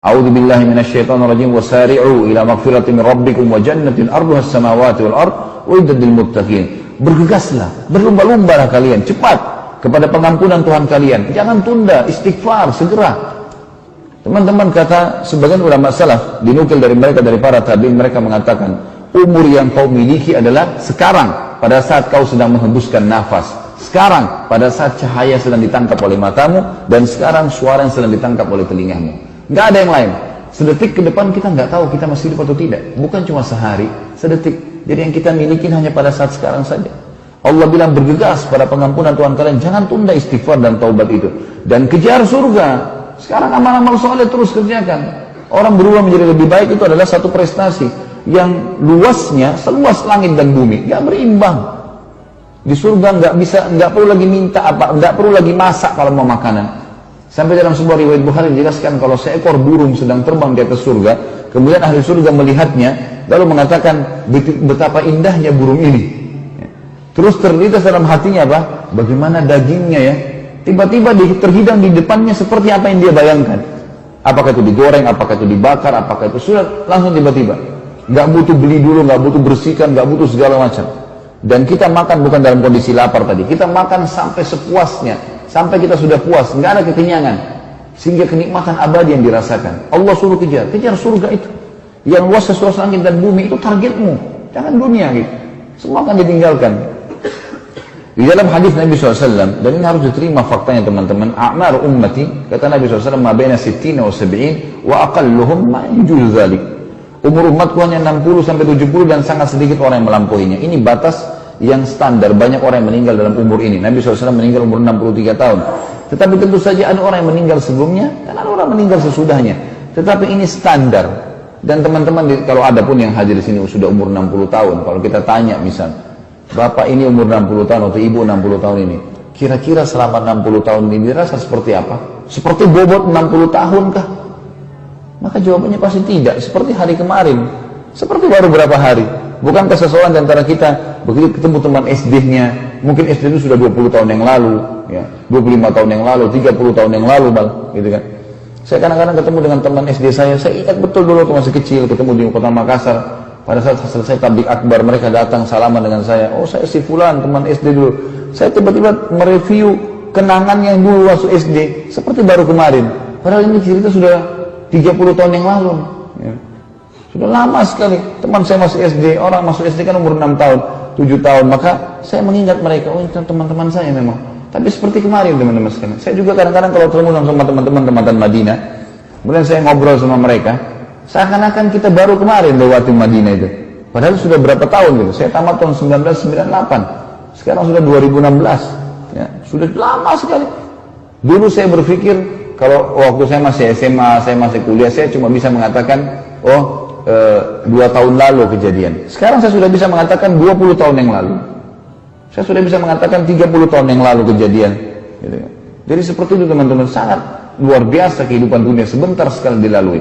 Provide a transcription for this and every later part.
A'udzu billahi minasyaitonir rajim wasari'u ila magfiratin min rabbikum wa jannatin arduhas samawati wal ard uiddat lil muttaqin. Bergegaslah, berlomba-lombalah kalian cepat kepada pengampunan Tuhan kalian. Jangan tunda, istighfar segera. Teman-teman, kata sebagian ulama salaf, dinukil dari mereka, dari para tabi'in, mereka mengatakan, umur yang kau miliki adalah sekarang pada saat kau sedang menghembuskan nafas, sekarang pada saat cahaya sedang ditangkap oleh matamu, dan sekarang suara yang sedang ditangkap oleh telingamu. Nggak ada yang lain. Sedetik ke depan kita nggak tahu kita masih hidup atau tidak. Bukan cuma sehari, sedetik. Jadi yang kita miliki hanya pada saat sekarang saja. Allah bilang bergegas pada pengampunan Tuhan kalian. Jangan tunda istighfar dan taubat itu. Dan kejar surga. Sekarang amal-amal soleh terus kerjakan. Orang berubah menjadi lebih baik itu adalah satu prestasi yang luasnya seluas langit dan bumi. Nggak berimbang. Di surga nggak perlu lagi minta apa, nggak perlu lagi masak kalau mau makanan. Sampai dalam sebuah riwayat Bukhari dijelaskan kalau seekor burung sedang terbang di atas surga, kemudian ahli surga melihatnya, lalu mengatakan betapa indahnya burung ini. Terus terlintas dalam hatinya apa? Bagaimana dagingnya ya? Tiba-tiba terhidang di depannya seperti apa yang dia bayangkan. Apakah itu digoreng, apakah itu dibakar, apakah itu sudah langsung tiba-tiba. Nggak butuh beli dulu, nggak butuh bersihkan, nggak butuh segala macam. Dan kita makan bukan dalam kondisi lapar tadi, kita makan sampai sepuasnya. Sampai kita sudah puas, nggak ada kekenyangan, sehingga kenikmatan abadi yang dirasakan. Allah suruh kejar surga itu, yang luas seluas langit dan bumi. Itu targetmu, jangan dunia gitu. Semua akan ditinggalkan. Di dalam hadis Nabi SAW, dan ini harus diterima faktanya teman-teman, a'mar ummati, kata Nabi SAW, ma baina 60 wa 70 wa aqalluhum ma yujuz dzalik. Umur umatku hanya 60 sampai 70 dan sangat sedikit orang yang melampauinya. Ini batas yang standar. Banyak orang yang meninggal dalam umur ini. Nabi SAW meninggal umur 63 tahun. Tetapi tentu saja ada orang yang meninggal sebelumnya dan ada orang meninggal sesudahnya. Tetapi ini standar. Dan teman-teman, kalau ada pun yang hadir di sini sudah umur 60 tahun, kalau kita tanya misal, Bapak ini umur 60 tahun atau Ibu 60 tahun ini, kira-kira selama 60 tahun ini dirasa seperti apa? Seperti bobot 60 tahun kah? Maka jawabannya pasti tidak. Seperti hari kemarin, seperti baru berapa hari. Bukankah seseorang di antara kita begitu ketemu teman SD-nya, mungkin SD itu sudah 20 tahun yang lalu, ya, 25 tahun yang lalu, 30 tahun yang lalu, gitu kan. Saya kadang-kadang ketemu dengan teman SD saya ingat betul dulu waktu masih kecil, ketemu di kota Makassar. Pada saat selesai tablik akbar, mereka datang salaman dengan saya. Oh, saya si fulan, teman SD dulu. Saya tiba-tiba mereview kenangan yang dulu waktu SD, seperti baru kemarin. Padahal ini cerita sudah 30 tahun yang lalu, ya. Sudah lama sekali. Teman saya masih SD, orang masuk SD kan umur 6 tahun, 7 tahun. Maka saya mengingat mereka, oh itu teman-teman saya memang. Tapi seperti kemarin teman-teman sekalian. Saya juga kadang-kadang kalau ketemu sama teman-teman tempatan Madinah, kemudian saya ngobrol sama mereka, seakan-akan kita baru kemarin lewati Madinah itu. Padahal sudah berapa tahun gitu. Saya tamat tahun 1998. Sekarang sudah 2016. Ya, sudah lama sekali. Dulu saya berpikir, kalau waktu saya masih SMA, saya masih kuliah, saya cuma bisa mengatakan, 2 tahun lalu kejadian. Sekarang saya sudah bisa mengatakan 20 tahun yang lalu. Saya sudah bisa mengatakan 30 tahun yang lalu kejadian, gitu. Jadi seperti itu teman-teman, sangat luar biasa kehidupan dunia, sebentar sekali dilalui.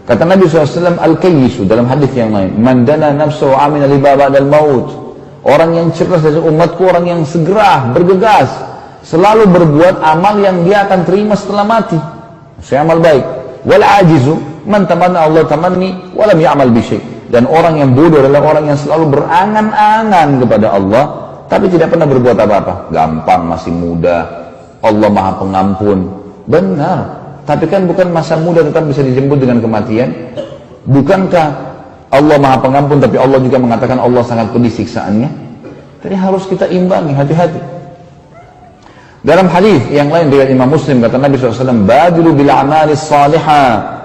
Kata Nabi SAW, al-kayyisu dalam hadis yang lain, man dana nafsuhu amina liba ba'dal maut. Orang yang cerdas dari umatku, orang yang segera, bergegas, selalu berbuat amal yang dia akan terima setelah mati. Saya amal baik. Wal ajizu man tamanna Allah tamanni walam ya'mal bi syai'. Dan orang yang bodoh adalah orang yang selalu berangan-angan kepada Allah tapi tidak pernah berbuat apa-apa. Gampang, masih muda, Allah Maha Pengampun. Benar, tapi kan bukan masa muda tetap bisa dijemput dengan kematian. Bukankah Allah Maha Pengampun tapi Allah juga mengatakan Allah sangat pedih siksaannya? Jadi harus kita imbangi, hati-hati. Dalam hadis yang lain dari Imam Muslim, kata Nabi SAW, badiru bil a'malis salihah.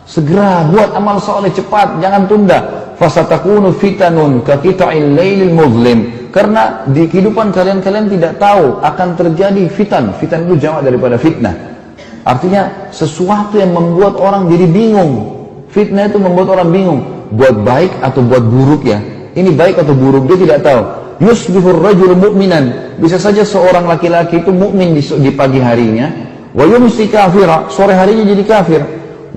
Segera buat amal soleh cepat, jangan tunda. Fasatakunu fitanun ka qita'il lailil muzlim. Karena di kehidupan kalian tidak tahu akan terjadi fitan. Fitan itu jamak daripada fitnah. Artinya sesuatu yang membuat orang jadi bingung. Fitnah itu membuat orang bingung. Buat baik atau buat buruk ya. Ini baik atau buruk, dia tidak tahu. Yusbihur rajul mu'minan. Bisa saja seorang laki-laki itu mukmin di pagi harinya. Wa yumsi kafira. Sore harinya jadi kafir.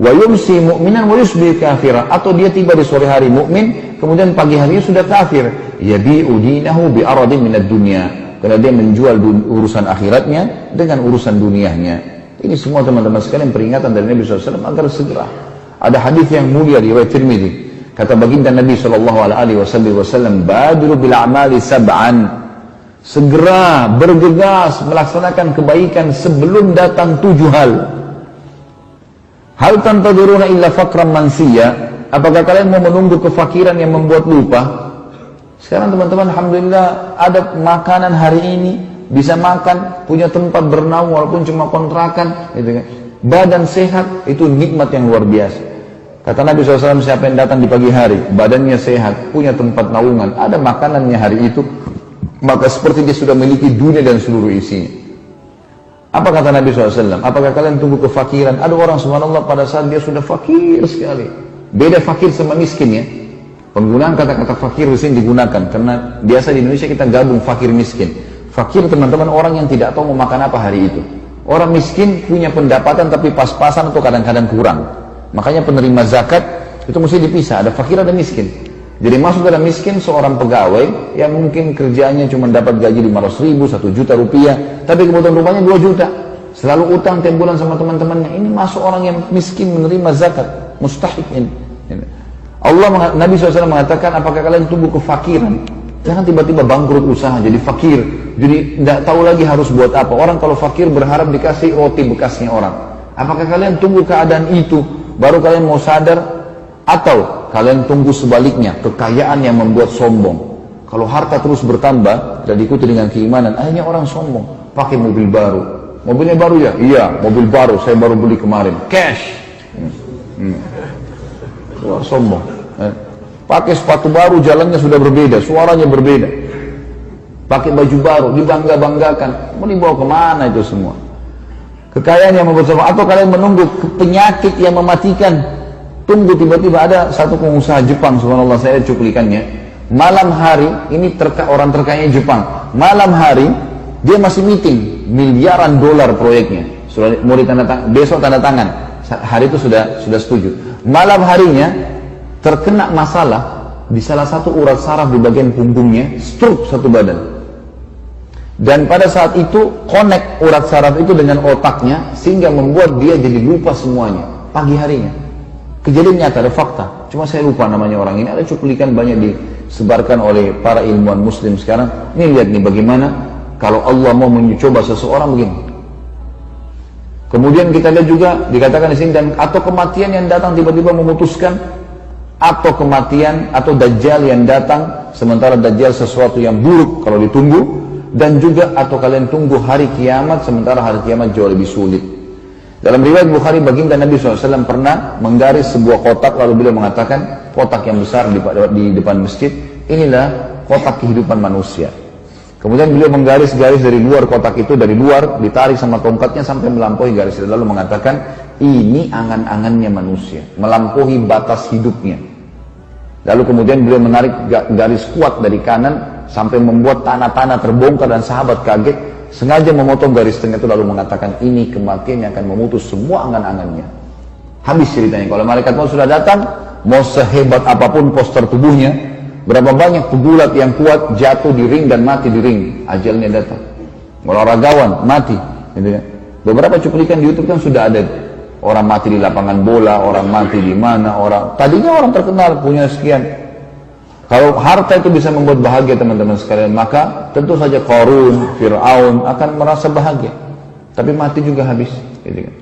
Wa yumsi mu'minan wa yusbih kafira. Atau dia tiba di sore hari mukmin, kemudian pagi harinya sudah kafir. Yabi'u dinahu bi'aradin minad dunya. Karena dia menjual urusan akhiratnya dengan urusan dunianya. Ini semua teman-teman sekalian peringatan dari Nabi SAW agar segera. Ada hadis yang mulia riwayat Tirmidzi. Kata baginda Nabi SAW, "Badiru bil a'mali sab'an." Segera bergegas melaksanakan kebaikan sebelum datang 7 hal. Hal tantaduruna illa faqran mansiya. Apakah kalian mau menunggu kefakiran yang membuat lupa? Sekarang teman-teman, alhamdulillah ada makanan hari ini, bisa makan, punya tempat bernaung walaupun cuma kontrakan, gitu kan. Badan sehat, itu nikmat yang luar biasa. Kata Nabi SAW, siapa yang datang di pagi hari, badannya sehat, punya tempat naungan, ada makanannya hari itu, maka seperti dia sudah memiliki dunia dan seluruh isinya. Apa kata Nabi SAW? Apakah kalian tunggu kefakiran? Ada orang subhanallah pada saat dia sudah fakir sekali. Beda fakir sama miskin ya. Penggunaan kata-kata fakir di sini digunakan karena biasa di Indonesia kita gabung fakir miskin. Fakir teman-teman orang yang tidak tahu mau makan apa hari itu. Orang miskin punya pendapatan tapi pas-pasan atau kadang-kadang kurang. Makanya penerima zakat itu mesti dipisah. Ada fakir ada miskin. Jadi masuk dalam miskin seorang pegawai yang mungkin kerjanya cuma dapat gaji 500.000, 1 juta rupiah, tapi kebutuhan rumahnya 2 juta. Selalu utang tiap bulan sama teman-temannya. Ini masuk orang yang miskin menerima zakat. Mustahik ini. Nabi SAW mengatakan, apakah kalian tunggu kefakiran? Jangan tiba-tiba bangkrut usaha jadi fakir. Jadi tidak tahu lagi harus buat apa. Orang kalau fakir berharap dikasih roti bekasnya orang. Apakah kalian tunggu keadaan itu baru kalian mau sadar? Atau kalian tunggu sebaliknya, kekayaan yang membuat sombong. Kalau harta terus bertambah, tidak diikuti dengan keimanan, akhirnya orang sombong. Pakai mobil baru. Mobilnya baru ya? Iya, mobil baru, saya baru beli kemarin. Cash. Wah, sombong. Pakai sepatu baru, jalannya sudah berbeda, suaranya berbeda. Pakai baju baru, dibangga-banggakan. Mau dibawa kemana itu semua? Kekayaan yang membuat sombong. Atau kalian menunggu penyakit yang mematikan. Tunggu tiba-tiba ada satu pengusaha Jepang, subhanallah, saya cuplikannya. Malam hari, ini orang terkaya Jepang. Malam hari, dia masih meeting, miliaran dolar proyeknya. Sudah mau besok tanda tangan. Hari itu sudah setuju. Malam harinya, terkena masalah di salah satu urat saraf di bagian punggungnya, stroke satu badan. Dan pada saat itu, connect urat saraf itu dengan otaknya, sehingga membuat dia jadi lupa semuanya, pagi harinya. Kejadian nyata, ada fakta. Cuma saya lupa namanya orang ini. Ada cuplikan banyak disebarkan oleh para ilmuwan muslim sekarang. Ini lihat nih bagaimana kalau Allah mau mencoba seseorang begini. Kemudian kita lihat juga dikatakan di sini, dan atau kematian yang datang tiba-tiba memutuskan, atau kematian atau dajjal yang datang sementara dajjal sesuatu yang buruk kalau ditunggu, dan juga atau kalian tunggu hari kiamat sementara hari kiamat jauh lebih sulit. Dalam riwayat Bukhari, baginda Nabi SAW pernah menggaris sebuah kotak, lalu beliau mengatakan, kotak yang besar di depan masjid, inilah kotak kehidupan manusia. Kemudian beliau menggaris-garis dari luar kotak itu, dari luar, ditarik sama tongkatnya sampai melampaui garis itu, lalu mengatakan, ini angan-angannya manusia, melampaui batas hidupnya. Lalu kemudian beliau menarik garis kuat dari kanan, sampai membuat tanah-tanah terbongkar dan sahabat kaget, sengaja memotong garis tengah itu lalu mengatakan, ini kematian yang akan memutus semua angan-angannya. Habis ceritanya. Kalau malaikat maut sudah datang, mau sehebat apapun poster tubuhnya, berapa banyak pegulat yang kuat jatuh di ring dan mati di ring, ajalnya datang. Olahragawan mati, gitu kan. Beberapa cuplikan di YouTube kan sudah ada orang mati di lapangan bola, orang mati di mana, tadinya orang terkenal punya sekian. Kalau harta itu bisa membuat bahagia teman-teman sekalian, maka tentu saja Qarun, Fir'aun akan merasa bahagia. Tapi mati juga habis. Gitu kan.